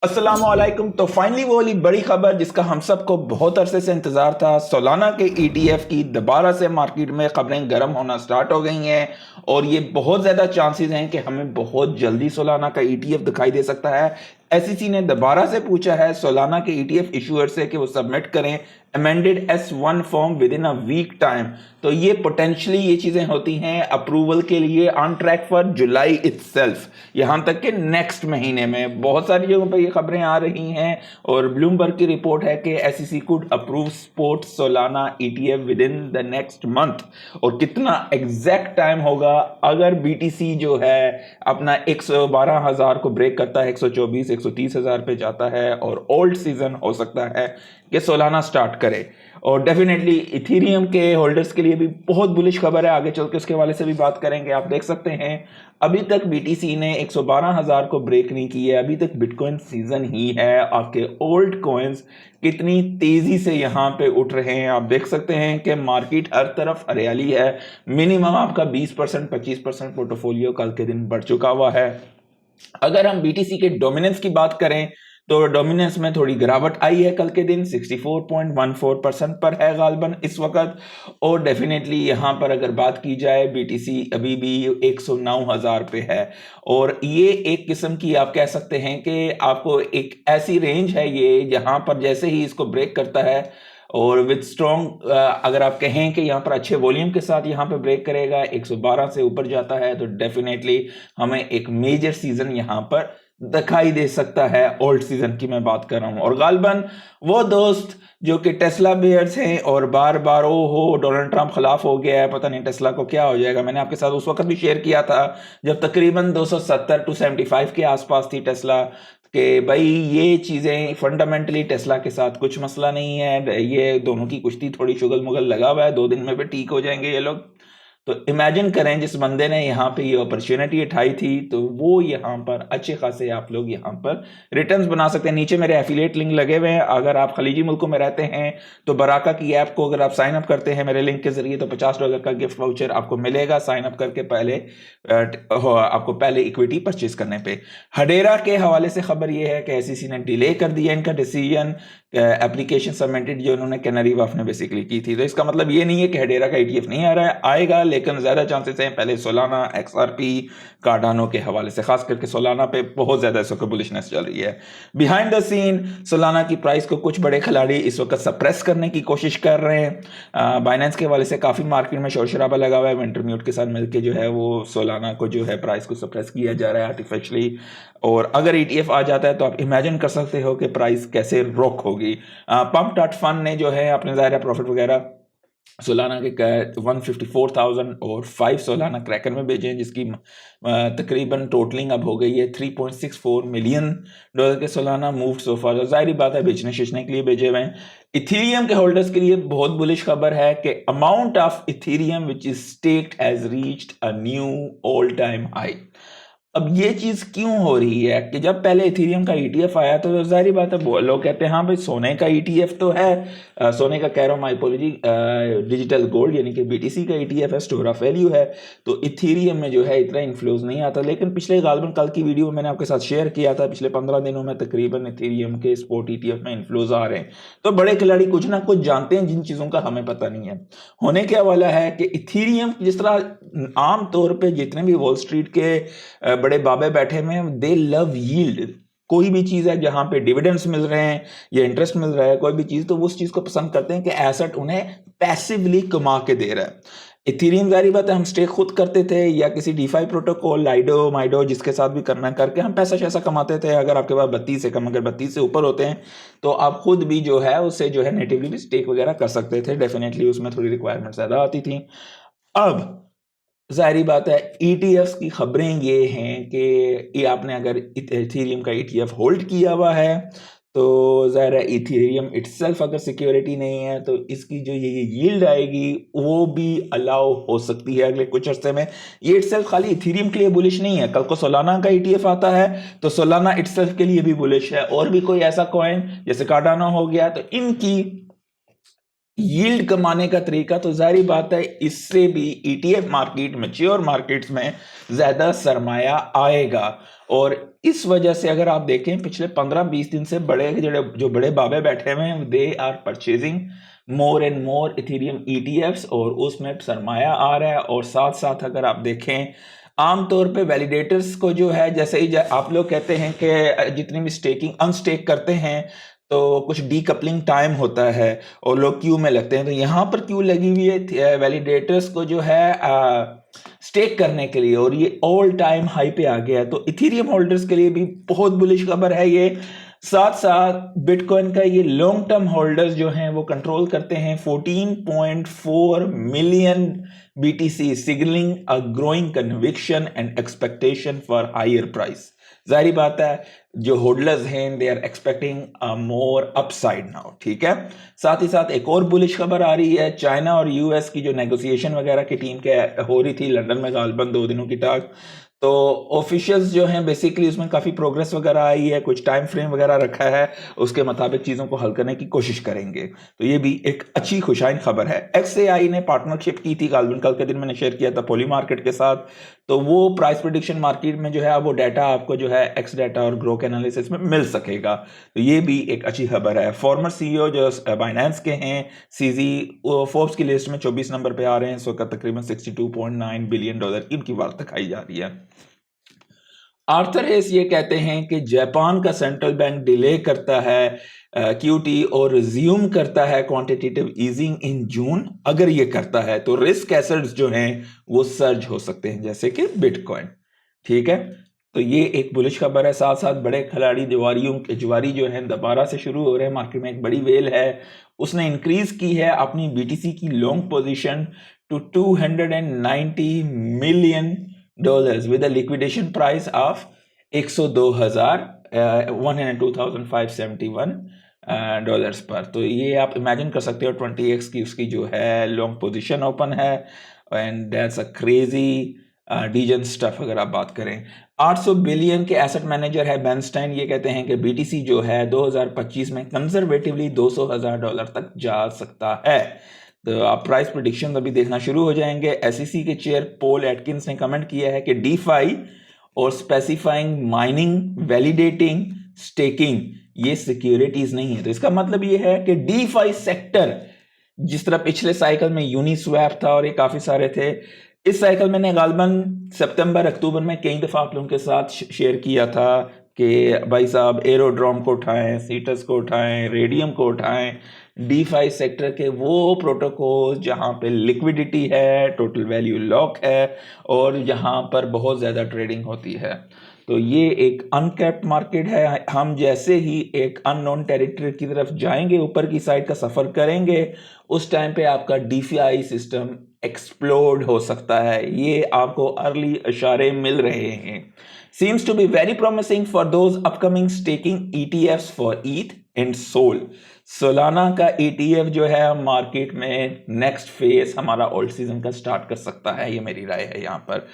अस्सलामुअलैकुम। तो फाइनली वो वाली बड़ी खबर जिसका हम सबको बहुत अरसे से इंतजार था, सोलाना के ईटीएफ की दोबारा से मार्केट में खबरें गर्म होना स्टार्ट हो गई हैं और ये बहुत ज़्यादा चांसेस हैं कि हमें बहुत जल्दी सोलाना का ईटीएफ दिखाई दे सकता है। एसईसी ने दोबारा से पूछा है सोलाना के ईटीएफ इशूअर से कि वो सबमिट करें amended S1 form within a week time. तो ये पोटेंशियली ये चीज़ें होती हैं अप्रूवल के लिए on track for July itself, यहाँ तक कि नेक्स्ट महीने में। बहुत सारी जगहों पर ये खबरें आ रही हैं और ब्लूमबर्ग की रिपोर्ट है कि SEC could approve sport Solana ETF with in the next month. और कितना एग्जैक्ट टाइम होगा अगर बीटीसी जो है अपना 112,000 को ब्रेक करता है, 124 130,000 पे जाता है और ओल्ड सीजन हो सकता है कि सोलाना स्टार्ट करे। और डेफिनेटली इथेरियम के होल्डर्स के लिए भी बहुत बुलिश खबर है, आगे चल के उसके हवाले से भी बात करेंगे। आप देख सकते हैं अभी तक बीटीसी ने 112,000 को ब्रेक नहीं किया, अभी तक बिटकॉइन सीजन ही है। आपके ओल्ड कॉइन्स कितनी तेजी से यहाँ पे उठ रहे हैं, आप देख सकते हैं कि मार्केट हर तरफ हरियाली है। मिनिमम आपका 20% 25% पोर्टफोलियो कल के दिन बढ़ चुका हुआ है। अगर हम बीटीसी के डोमिनेंस की बात करें तो डोमिनेंस में थोड़ी गिरावट आई है, कल के दिन 64.14% पर है गालबन इस वक्त। और डेफिनेटली यहाँ पर अगर बात की जाए बीटीसी अभी भी 109,000 पे है और ये एक किस्म की आप कह सकते हैं कि आपको एक ऐसी रेंज है ये जहाँ पर जैसे ही इसको ब्रेक करता है और विद स्ट्रॉन्ग अगर आप कहें कि यहाँ पर अच्छे वॉल्यूम के साथ यहाँ पे ब्रेक करेगा, 112 से ऊपर जाता है तो डेफिनेटली हमें एक मेजर सीजन यहाँ पर दिखाई दे सकता है। ओल्ड सीजन की मैं बात कर रहा हूँ और गालबन वो दोस्त जो कि टेस्ला बेयर्स हैं और बार बार ओ हो डोनाल्ड ट्रंप खिलाफ हो गया है, पता नहीं टेस्ला को क्या हो जाएगा। मैंने आपके साथ उस वक्त भी शेयर किया था जब तकरीबन 270 टू 75 के आसपास थी टेस्ला, कि भाई ये चीज़ें फंडामेंटली टेस्ला के साथ कुछ मसला नहीं है, ये दोनों की कुश्ती थोड़ी शुगल मुगल लगा हुआ है, 2 दिन में भी ठीक हो जाएंगे ये लोग। तो इमेजिन करें जिस बंदे ने यहाँ पे ये अपॉर्चुनिटी उठाई थी तो वो यहाँ पर अच्छे खासे आप लोग यहाँ पर रिटर्न्स बना सकते हैं। नीचे मेरे एफिलिएट लिंक लगे हुए हैं, अगर आप खलीजी मुल्कों में रहते हैं तो बराका की ऐप को अगर आप साइन अप करते हैं मेरे लिंक के जरिए तो $50 का गिफ्ट वाउचर आपको मिलेगा साइन अप करके पहले आपको पहले इक्विटी परचेज करने पे। हडेरा के हवाले से खबर ये है कि एसईसी ने डिले कर दिया इनका डिसीजन, एप्लीकेशन सबमिटेड जो उन्होंने कैनरी वाफ ने बेसिकली की थी। तो इसका मतलब ये नहीं है कि हडेरा का ईटीएफ नहीं आ रहा है, आएगा, लेकिन ज़्यादा चांसेस हैं पहले सोलाना एक्सआरपी कार्डानो के हवाले से, खास करके सोलाना पे बहुत ज़्यादा इस वक्त बुलिशनेस चल रही है। बिहाइंड द सीन सोलाना की प्राइस को कुछ बड़े खिलाड़ी इस वक्त सप्रेस करने की कोशिश कर रहे हैं। बाइनेंस के हवाले से काफ़ी मार्केट में शोर शराबा लगा हुआ है, विंटरम्यूट के साथ मिलकर जो है वो सोलाना को जो है प्राइस को सप्रेस किया जा रहा है आर्टिफिशली। और अगर ईटीएफ आ जाता है तो आप इमेजिन कर सकते हो कि प्राइस कैसे रोक होगी। पंप डॉट फंड ने जो है अपने ज़ाहिर प्रॉफिट वगैरह सोलाना के 154,000 और 5 सोलाना क्रैकर में भेजे हैं, जिसकी तकरीबन टोटलिंग अब हो गई है $3.64 मिलियन के सोलाना मूव सो फार। जाहिर बात है बेचने शीचने के लिए भेजे हुए हैं। इथीरियम के होल्डर्स के लिए बहुत बुलिश खबर है कि amount of Ethereum which is stacked has reached a knew all time high. अब ये चीज क्यों हो रही है कि जब पहले इथेरियम का ईटीएफ आया तो जाहिर बात है लोग कहते हैं हाँ भाई सोने का ईटीएफ तो है, सोने का कह रहा हूँ, माइपोलॉजी डिजिटल गोल्ड यानी कि बीटीसी का ईटीएफ है, स्टोर ऑफ वैल्यू है, तो इथेरियम में जो है इतना इन्फ्लोज नहीं आता। लेकिन पिछले गालबन कल की वीडियो में मैंने आपके साथ शेयर किया था पिछले 15 दिनों में तकरीबन इथेरियम के स्पॉट ईटीएफ में इन्फ्लोज आ रहे हैं। तो बड़े खिलाड़ी कुछ ना कुछ जानते हैं जिन चीज़ों का हमें पता नहीं है। होने क्या वाला है कि इथेरियम जिस तरह आम तौर पर जितने भी वॉल स्ट्रीट के बड़े बाबे बैठे हुए हैं, दे लव यील्ड। कोई भी चीज है जहां पे डिविडेंड्स मिल रहे हैं या इंटरेस्ट मिल रहा है कोई भी चीज, तो वो उस चीज को पसंद करते हैं कि एसेट उन्हें पैसिवली कमा के दे रहा है। इथेरियम जारी बात है हम स्टेक खुद करते थे या किसी डीफाई प्रोटोकॉल लाइडो माइडो जिसके साथ भी करना करके हम पैसा शैसा कमाते थे। अगर आपके पास 32 से कम, अगर 32 से ऊपर होते हैं तो आप खुद भी जो है उससे जो है नेटिवली भी स्टेक वगैरह कर सकते थे। डेफिनेटली उसमें थोड़ी रिक्वायरमेंट ज्यादा आती थी। अब जाहिर बात है ईटीएफ की खबरें ये हैं कि ये आपने अगर इथेरियम का ईटीएफ होल्ड किया हुआ है तो ज़ाहिर है इथेरियम इटसेल्फ अगर सिक्योरिटी नहीं है तो इसकी जो ये यील्ड आएगी वो भी अलाउ हो सकती है अगले कुछ अर्से में। ये इटसेल्फ खाली इथेरियम के लिए बुलिश नहीं है, कल को सोलाना का ईटीएफ आता है तो सोलाना इटसेल्फ के लिए भी बुलिश है। और भी कोई ऐसा कॉइन जैसे कार्डानो हो गया तो इनकी यील्ड कमाने का तरीका, तो जाहिर बात है इससे भी ईटीएफ मार्केट मैच्योर मार्केट्स में ज्यादा सरमाया आएगा। और इस वजह से अगर आप देखें पिछले 15-20 दिन से बड़े जो बड़े बाबे बैठे हुए हैं, they are purchasing more and more Ethereum ETFs, और उसमें सरमाया आ रहा है। और साथ साथ अगर आप देखें आमतौर पे वैलिडेटर्स को जो है, जैसे ही आप लोग कहते हैं कि जितनी भी स्टेकिंग अनस्टेक करते हैं तो कुछ डीकपलिंग टाइम होता है और लोग क्यू में लगते हैं, तो यहाँ पर क्यू लगी हुई है वैलिडेटर्स को जो है स्टेक करने के लिए, और ये ऑल टाइम हाई पे आ गया है। तो इथेरियम होल्डर्स के लिए भी बहुत बुलिश खबर है ये। साथ साथ बिटकॉइन का ये लॉन्ग टर्म होल्डर्स जो हैं वो कंट्रोल करते हैं 14.4 million BTC, signalling a growing conviction and expectation for higher price. जाहिर बात है जो होल्डर्स हैं they are expecting more upside now, ठीक है। साथ ही साथ एक और बुलिश खबर आ रही है, चाइना और US की जो नेगोशिएशन वगैरह की टीम के हो रही थी लंदन में गालबन 2 दिनों की टाक, तो ऑफिशियल्स जो हैं बेसिकली उसमें काफ़ी प्रोग्रेस वगैरह आई है, कुछ टाइम फ्रेम वगैरह रखा है, उसके मुताबिक चीज़ों को हल करने की कोशिश करेंगे। तो ये भी एक अच्छी खुशाइन खबर है। XAI ने पार्टनरशिप की थी गालबन, कल के दिन मैंने शेयर किया था पोली मार्केट के साथ, तो वो प्राइस प्रेडिक्शन मार्केट में जो है वो डाटा आपको जो है एक्स डाटा और ग्रोक एनालिसिस में मिल सकेगा। तो ये भी एक अच्छी खबर है। फॉर्मर CEO जो बाइनेंस के हैं CZ, फोर्ब्स की लिस्ट में 24 नंबर पे आ रहे हैं, सो का तकरीबन $62.9 बिलियन की उनकी वार्ता खाई जा रही है। आर्थर हेस ये कहते हैं कि जापान का सेंट्रल बैंक डिले करता है QT और रिज्यूम करता है क्वांटिटेटिव ईजिंग इन जून। अगर ये करता है तो रिस्क एसेट्स जो हैं वो सर्ज हो सकते हैं, जैसे कि बिटकॉइन, ठीक है। तो ये एक बुलिश खबर है। साथ साथ बड़े खिलाड़ी जुआरी जो है दोबारा से शुरू हो रहे हैं मार्केट में। एक बड़ी वेल है, उसने इंक्रीज की है अपनी BTC की long position to $290 million with a liquidation price of 102,571 dollars पर। तो ये आप इमेजिन कर सकते हो 20x की उसकी जो है लॉन्ग पोजीशन ओपन है, and that's a crazy degen stuff. अगर आप बात करें 800 बिलियन के एसेट मैनेजर है बेनस्टाइन, ये कहते हैं कि BTC जो है 2025 में कंजर्वेटिवली $200,000 तक जा सकता है। तो आप प्राइस प्रेडिक्शन अभी देखना शुरू हो जाएंगे। SEC के चेयर पॉल एटकिंस ने कमेंट किया है कि DeFi और स्पेसिफाइंग माइनिंग, वैलिडेटिंग, स्टेकिंग ये सिक्योरिटीज नहीं है। तो इसका मतलब ये है कि DeFi सेक्टर, जिस तरह पिछले साइकिल में यूनिस्वैप था और ये काफी सारे थे, इस साइकिल मैंने गालबन सितंबर अक्टूबर में कई दफा आप लोगों के साथ शेयर किया था कि भाई साहब एरोड्रोम को उठाएं, सीटस को उठाएं, रेडियम को उठाएं, DeFi सेक्टर के वो प्रोटोकॉल जहां पे लिक्विडिटी है, टोटल वैल्यू लॉक है और जहां पर बहुत ज़्यादा ट्रेडिंग होती है। तो ये एक अनकैप्ड मार्केट है। हम जैसे ही एक अननोन टेरिटरी की तरफ जाएंगे, ऊपर की साइड का सफ़र करेंगे, उस टाइम पे आपका DeFi सिस्टम एक्सप्लोड हो सकता है। ये आपको अर्ली इशारे मिल रहे हैं। Seems to be very promising for those upcoming staking ETFs for ETH and SOL। Solana का ETF जो है मार्केट में नेक्स्ट फेज हमारा ओल्ड सीजन का स्टार्ट कर सकता है, ये मेरी राय है यहाँ पर।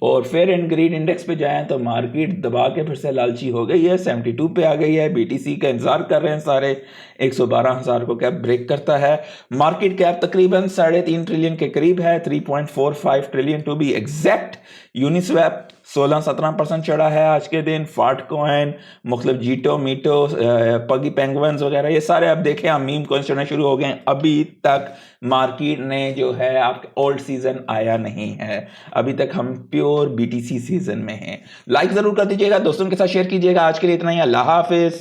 और फेयर एंड ग्रीन इंडेक्स पे जाएं तो मार्केट दबा के फिर से लालची हो गई है, 72 पे आ गई है। BTC का इंतजार कर रहे हैं सारे, 112,000 को कैप ब्रेक करता है। मार्केट कैप तकरीबन 3.5 ट्रिलियन के करीब है, 3.45 trillion to be exact. Uniswap 16-17% चढ़ा है आज के दिन। फाटकॉइन, मुख्तलिफ जीटो, मीटो, पगी पेंगुइन्स वगैरह, ये सारे आप देखें आप मीम कॉइन्स चढ़ने शुरू हो गए। अभी तक मार्केट ने जो है आपके ओल्ड सीजन आया नहीं है, अभी तक हम प्योर BTC सीजन में हैं। लाइक जरूर कर दीजिएगा, दोस्तों के साथ शेयर कीजिएगा। आज के लिए इतना ही, अल्लाह हाफिज।